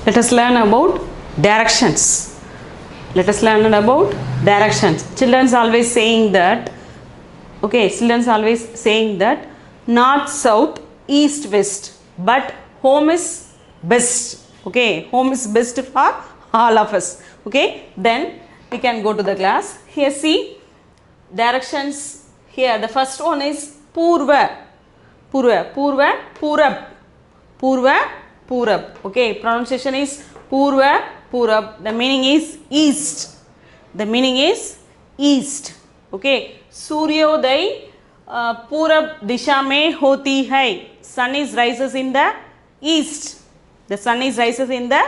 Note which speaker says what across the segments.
Speaker 1: Let us learn about directions. Let us learn about directions. Children's always saying that, okay, children's always saying that north, south, east, west, but home is best. Okay, home is best for all of us. Okay, then we can go to the class. Here see directions. Here the first one is Purva. Purva, Purva, Purab. Purva, Purab. Okay, pronunciation is Purva, Purab. The meaning is east. The meaning is east. Okay, Suryodai Purab disha mein hoti hai. Sun is rises in the east. The sun is rises in the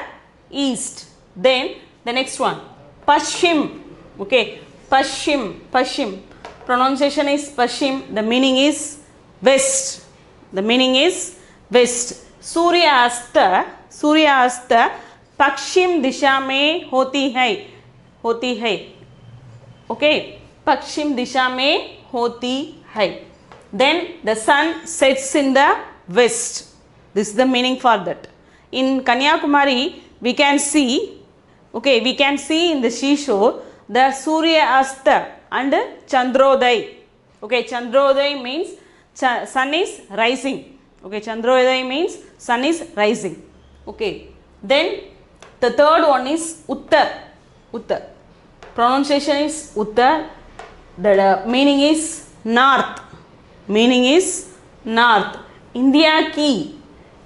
Speaker 1: east. Then the next one, Pashchim. Okay, Pashchim, Pashchim. Pronunciation is Pashchim. The meaning is west. The meaning is west. Surya Asta, Surya Asta, Pakshim disha mein hoti hai. Hoti hai. Okay, Pakshim disha mein hoti hai. Then the sun sets in the west. This is the meaning for that. In Kanyakumari, we can see, okay, we can see in the seashore the Surya Asta and Chandrodai. Okay, Chandrodai means sun is rising. Okay, Chandrodai means sun is rising. Okay, then the third one is Uttar. Uttar. Pronunciation is Uttar. The meaning is north. Meaning is north. India ki.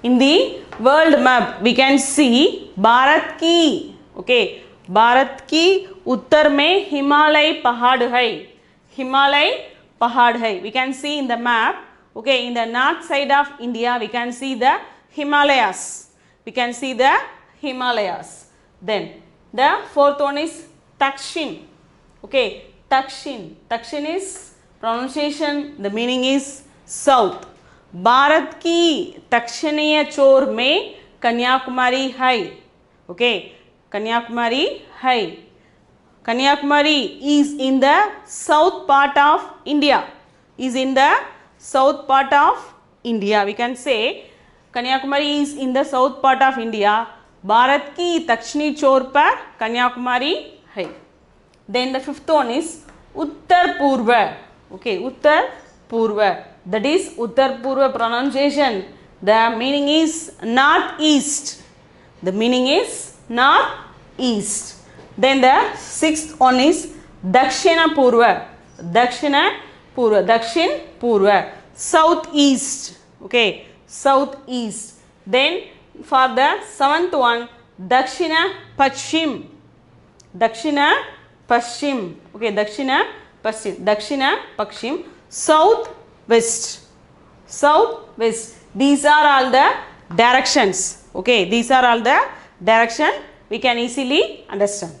Speaker 1: In the world map, we can see Bharat ki. Okay, Bharat ki उत्तर में हिमालय पहाड़ है. Himalaya pahad hai. We can see in the map. Okay, in the north side of India, we can see the Himalayas. We can see the Himalayas. Then the fourth one is Dakshin. Okay, Dakshin. Dakshin is pronunciation. The meaning is south. Bharat की दक्षिणीय छोर में कन्याकुमारी है. Okay, Kanyakumari hai. Kanyakumari is in the south part of India. Is in the south part of India. We can say Kanyakumari is in the south part of India. Bharat की दक्षिणी छोर पर कन्याकुमारी है. Then the fifth one is Uttar Purva. Okay, Uttar Purva. That is Uttar Purva pronunciation. The meaning is northeast. The meaning is northeast. Then the sixth one is Dakshina Purva. Dakshina Purva. Dakshin Purva. Southeast. Okay, southeast. Then for the seventh one, Dakshina Pashchim. Dakshina Pashchim. Okay, Dakshina Pashchim. Dakshina Pashchim. South west. South west. These are all the directions. Okay, these are all the direction we can easily understand.